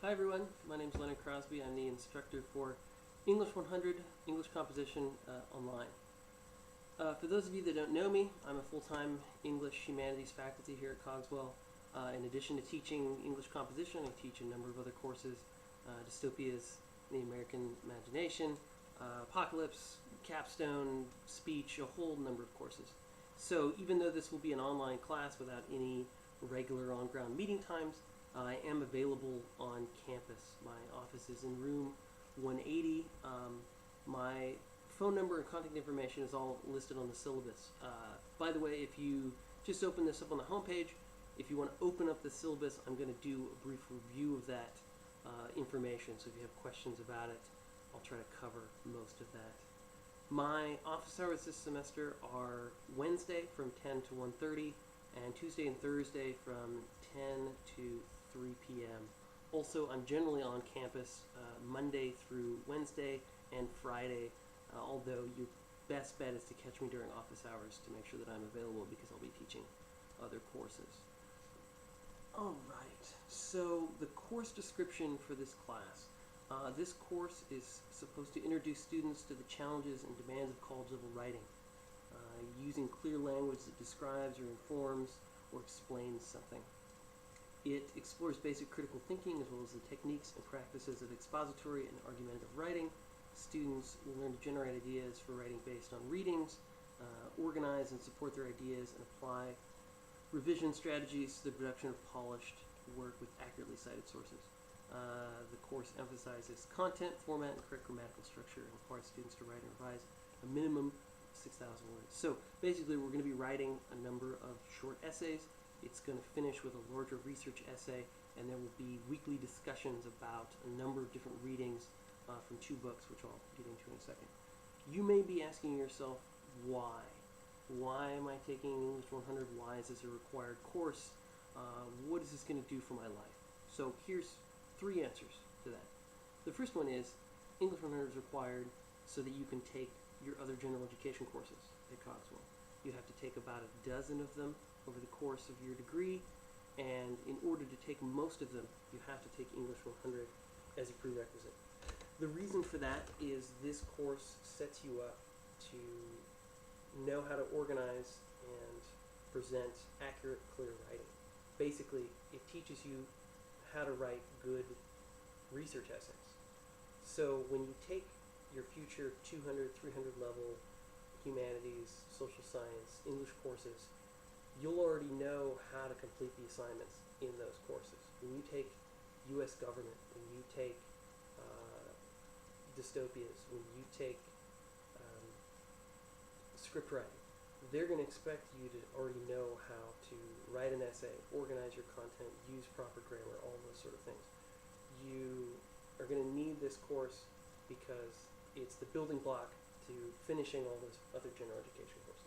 Hi everyone, my name is Leonard Crosby. I'm the instructor for English 100, English Composition online. For those of you that don't know me, I'm a full-time English Humanities faculty here at Cogswell. In addition to teaching English Composition, I teach a number of other courses, Dystopias, the American Imagination, Apocalypse, Capstone, Speech, a whole number of courses. So even though this will be an online class without any regular on-ground meeting times, I am available on campus. My office is in room 180. My phone number and contact information is all listed on the syllabus. By the way, if you just open this up on the homepage, if you want to open up the syllabus, I'm going to do a brief review of that information. So if you have questions about it, I'll try to cover most of that. My office hours this semester are Wednesday from 10 to 1:30 and Tuesday and Thursday from 10 to 3 p.m. Also, I'm generally on campus Monday through Wednesday and Friday, although your best bet is to catch me during office hours to make sure that I'm available because I'll be teaching other courses. Alright, so the course description for this class. This course is supposed to introduce students to the challenges and demands of college-level writing, using clear language that describes or informs or explains something. It explores basic critical thinking as well as the techniques and practices of expository and argumentative writing. Students will learn to generate ideas for writing based on readings, organize and support their ideas, and apply revision strategies to the production of polished work with accurately cited sources. The course emphasizes content, format, and correct grammatical structure, and requires students to write and revise a minimum 6,000 words. So basically we're going to be writing a number of short essays. It's going to finish with a larger research essay, and there will be weekly discussions about a number of different readings from two books, which I'll get into in a second. You may be asking yourself, why? Why am I taking English 100? Why is this a required course? What is this going to do for my life? So here's three answers to that. The first one is English 100 is required so that you can take your other general education courses at Cogswell. You have to take about a dozen of them over the course of your degree, and in order to take most of them, you have to take English 100 as a prerequisite. The reason for that is this course sets you up to know how to organize and present accurate, clear writing. Basically, it teaches you how to write good research essays. So when you take your future 200, 300 level humanities, social science, English courses, you'll already know how to complete the assignments in those courses. When you take U.S. government, when you take dystopias, when you take script writing, they're going to expect you to already know how to write an essay, organize your content, use proper grammar, all those sort of things. You are going to need this course because it's the building block to finishing all those other general education courses.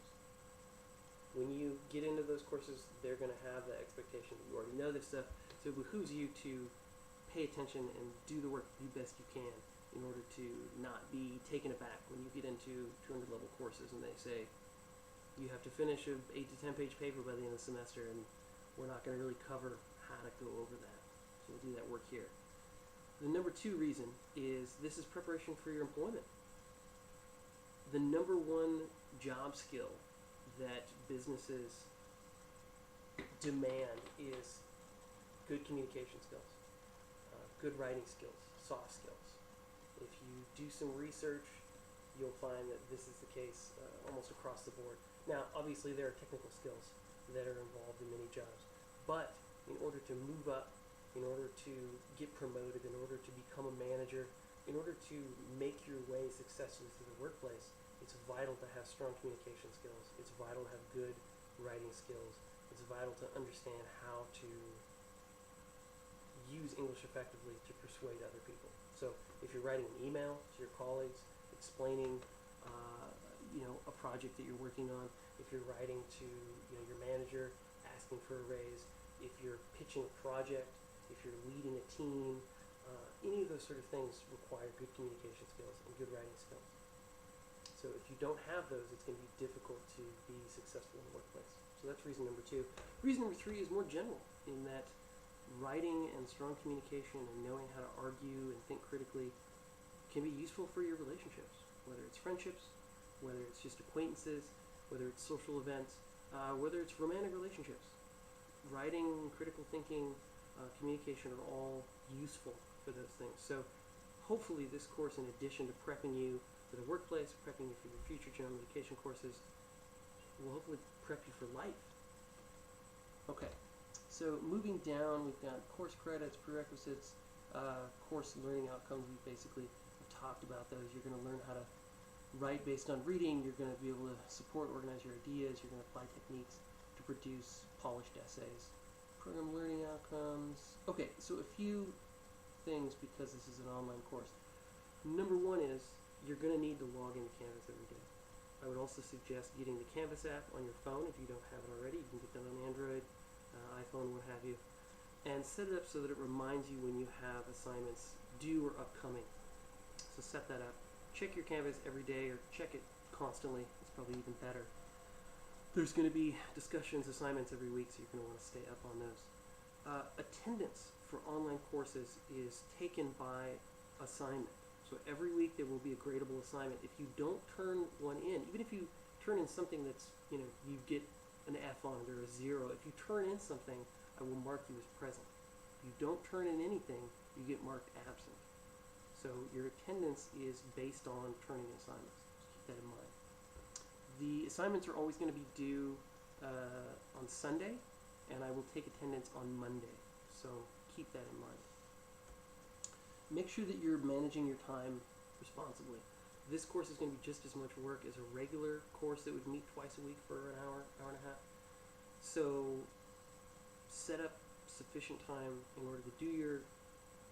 When you get into those courses, they're going to have the expectation that you already know this stuff, so it behooves you to pay attention and do the work the best you can in order to not be taken aback when you get into 200 level courses and they say you have to finish an 8 to 10 page paper by the end of the semester, and we're not going to really cover how to go over that. So we'll do that work here. The number two reason is this is preparation for your employment. The number one job skill that businesses demand is good communication skills, good writing skills, soft skills. If you do some research, you'll find that this is the case almost across the board. Now, obviously there are technical skills that are involved in many jobs, but in order to move up, in order to get promoted, in order to become a manager, in order to make your way successfully through the workplace, it's vital to have strong communication skills. It's vital to have good writing skills. It's vital to understand how to use English effectively to persuade other people. So if you're writing an email to your colleagues, explaining a project that you're working on, if you're writing to your manager, asking for a raise, if you're pitching a project, if you're leading a team, any of those sort of things require good communication skills and good writing skills. So if you don't have those, it's going to be difficult to be successful in the workplace. So that's reason number two. Reason number three is more general in that writing and strong communication and knowing how to argue and think critically can be useful for your relationships, whether it's friendships, whether it's just acquaintances, whether it's social events, whether it's romantic relationships. Writing, critical thinking, communication are all useful for those things. So hopefully this course, in addition to prepping you for the workplace, prepping you for your future general education courses, will hopefully prep you for life. Okay, so moving down, we've got course credits, prerequisites, course learning outcomes. We basically have talked about those. You're going to learn how to write based on reading. You're going to be able to support, organize your ideas. You're going to apply techniques to produce polished essays. Program learning outcomes. Okay, so a few things because this is an online course. Number one is you're going to need to log into Canvas every day. I would also suggest getting the Canvas app on your phone if you don't have it already. You can get that on Android, iPhone, what have you. And set it up so that it reminds you when you have assignments due or upcoming. So set that up. Check your Canvas every day or check it constantly. It's probably even better. There's going to be discussions, assignments every week, so you're going to want to stay up on those. Attendance for online courses is taken by assignment. So every week there will be a gradable assignment. If you don't turn one in, even if you turn in something that's, you get an F on it or a 0, if you turn in something, I will mark you as present. If you don't turn in anything, you get marked absent. So your attendance is based on turning in assignments. Just keep that in mind. The assignments are always going to be due on Sunday, and I will take attendance on Monday. So keep that in mind. Make sure that you're managing your time responsibly. This course is going to be just as much work as a regular course that would meet twice a week for an hour, hour and a half. So set up sufficient time in order to do your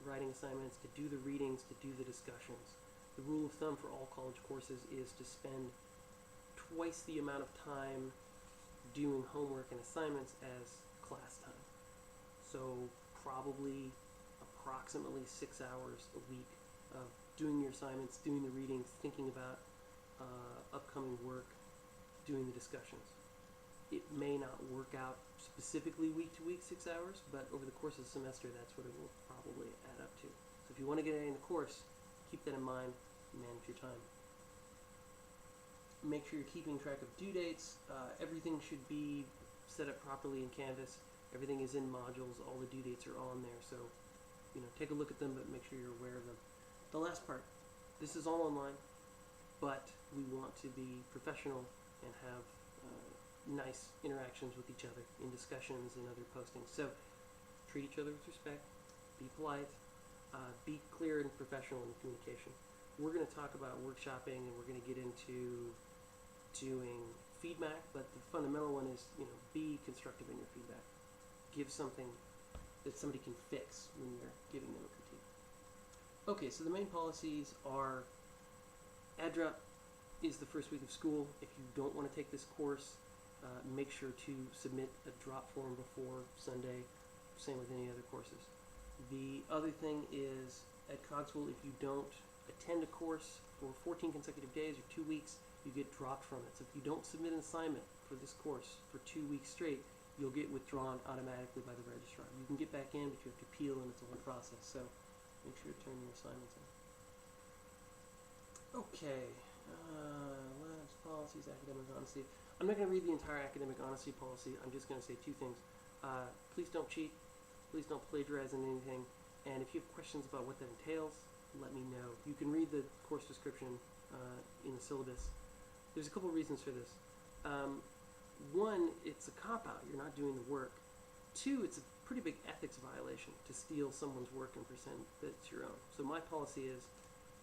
writing assignments, to do the readings, to do the discussions. The rule of thumb for all college courses is to spend twice the amount of time doing homework and assignments as class time. So probably approximately 6 hours a week of doing your assignments, doing the readings, thinking about upcoming work, doing the discussions. It may not work out specifically week to week 6 hours, but over the course of the semester, that's what it will probably add up to. So if you want to get A in the course, keep that in mind, manage your time. Make sure you're keeping track of due dates. Everything should be set up properly in Canvas. Everything is in modules. All the due dates are on there. So, take a look at them, but make sure you're aware of them. The last part, this is all online, but we want to be professional and have nice interactions with each other in discussions and other postings. So treat each other with respect, be polite, be clear and professional in communication. We're going to talk about workshopping, and we're going to get into doing feedback, but the fundamental one is, be constructive in your feedback. Give something that somebody can fix when you're giving them a critique. Okay, so the main policies are ADRA is the first week of school. If you don't want to take this course, make sure to submit a drop form before Sunday. Same with any other courses. The other thing is at Cogswell, if you don't attend a course for 14 consecutive days or 2 weeks, you get dropped from it. So if you don't submit an assignment for this course for 2 weeks straight, you'll get withdrawn automatically by the registrar. You can get back in, but you have to appeal, and it's a whole process. So make sure to turn your assignments in. Okay, labs, policies, academic honesty. I'm not going to read the entire academic honesty policy. I'm just going to say 2 things. Please don't cheat. Please don't plagiarize in anything. And if you have questions about what that entails, let me know. You can read the course description in the syllabus. There's a couple reasons for this. One, it's a cop-out. You're not doing the work. 2, it's a pretty big ethics violation to steal someone's work and pretend that it's your own. So my policy is,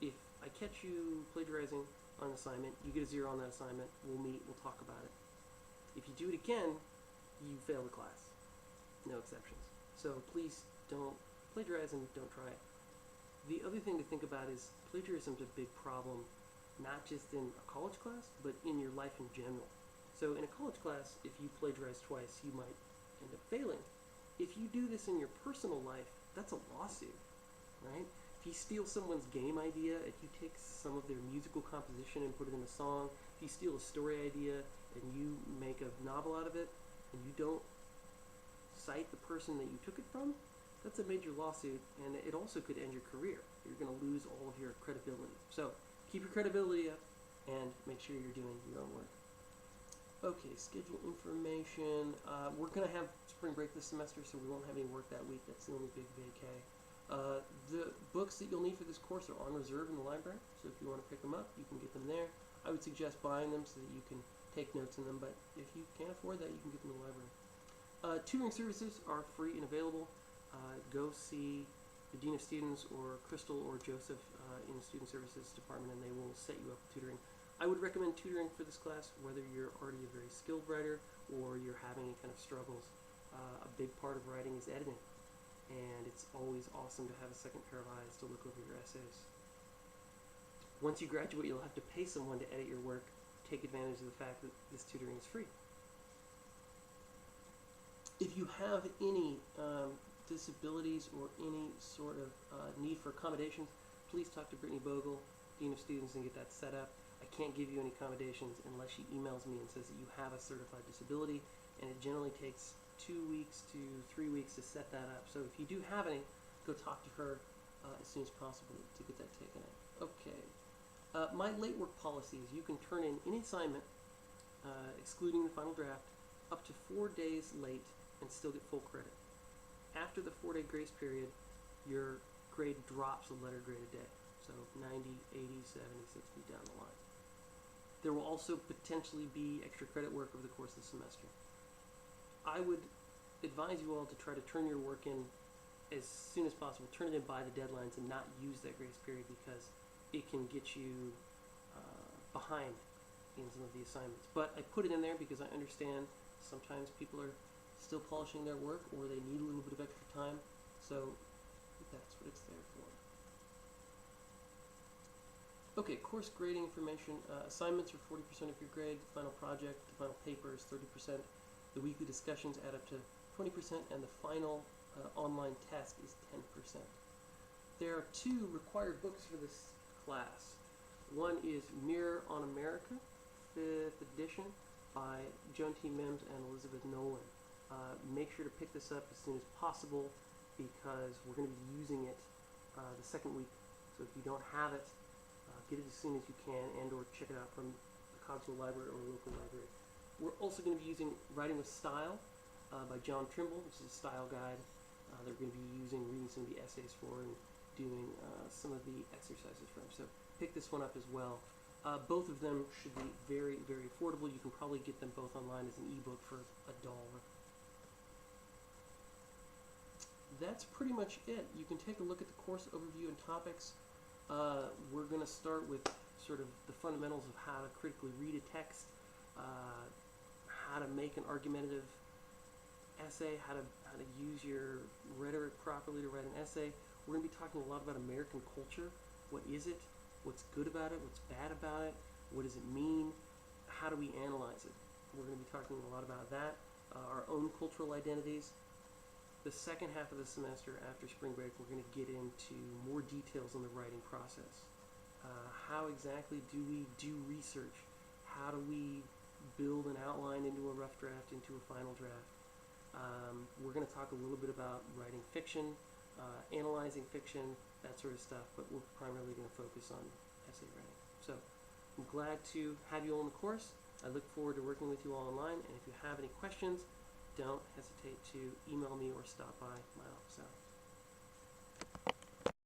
if I catch you plagiarizing on an assignment, you get a 0 on that assignment, we'll meet, we'll talk about it. If you do it again, you fail the class. No exceptions. So please don't plagiarize and don't try it. The other thing to think about is plagiarism is a big problem, not just in a college class, but in your life in general. So in a college class, if you plagiarize twice, you might end up failing. If you do this in your personal life, that's a lawsuit, right? If you steal someone's game idea, if you take some of their musical composition and put it in a song, if you steal a story idea and you make a novel out of it, and you don't cite the person that you took it from, that's a major lawsuit, and it also could end your career. You're going to lose all of your credibility. So keep your credibility up and make sure you're doing your own work. Okay, schedule information. We're going to have spring break this semester, so we won't have any work that week. That's the only big vacay. The books that you'll need for this course are on reserve in the library, so if you want to pick them up, you can get them there. I would suggest buying them so that you can take notes in them, but if you can't afford that, you can get them in the library. Tutoring services are free and available. Go see the Dean of Students or Crystal or Joseph in the Student Services Department, and they will set you up with tutoring. I would recommend tutoring for this class, whether you're already a very skilled writer or you're having any kind of struggles. A big part of writing is editing, and it's always awesome to have a second pair of eyes to look over your essays. Once you graduate, you'll have to pay someone to edit your work. Take advantage of the fact that this tutoring is free. If you have any disabilities or any sort of need for accommodations, please talk to Brittany Bogle, Dean of Students, and get that set up. I can't give you any accommodations unless she emails me and says that you have a certified disability, and it generally takes 2 weeks to 3 weeks to set that up. So if you do have any, go talk to her as soon as possible to get that taken out. Okay. My late work policy is you can turn in any assignment, excluding the final draft, up to 4 days late and still get full credit. After the 4-day grace period, your grade drops a letter grade a day. So 90, 80, 70, 60 down the line. There will also potentially be extra credit work over the course of the semester. I would advise you all to try to turn your work in as soon as possible. Turn it in by the deadlines and not use that grace period, because it can get you behind in some of the assignments. But I put it in there because I understand sometimes people are still polishing their work or they need a little bit of extra time. So that's what it's there for. Okay, course grading information. Assignments are 40% of your grade. The final project, the final paper is 30%. The weekly discussions add up to 20%, and the final online test is 10%. There are 2 required books for this class. One is Mirror on America, 5th edition, by Joan T. Mims and Elizabeth Nolan. Make sure to pick this up as soon as possible, because we're going to be using it the second week. So if you don't have it, get it as soon as you can, and or check it out from the Cogswell Library or a local library. We're also going to be using Writing with Style by John Trimble, which is a style guide that we're going to be reading some of the essays for, and doing some of the exercises from. So pick this one up as well. Both of them should be very, very affordable. You can probably get them both online as an ebook for $1. That's pretty much it. You can take a look at the course overview and topics. We're going to start with sort of the fundamentals of how to critically read a text, how to make an argumentative essay, how to use your rhetoric properly to write an essay. We're going to be talking a lot about American culture. What is it? What's good about it? What's bad about it? What does it mean? How do we analyze it? We're going to be talking a lot about that, our own cultural identities. The second half of the semester, after spring break, we're going to get into more details on the writing process. How exactly do we do research? How do we build an outline into a rough draft, into a final draft? We're going to talk a little bit about writing fiction, analyzing fiction, that sort of stuff, but we're primarily going to focus on essay writing. So I'm glad to have you all in the course. I look forward to working with you all online, and if you have any questions, don't hesitate to email me or stop by my office hours.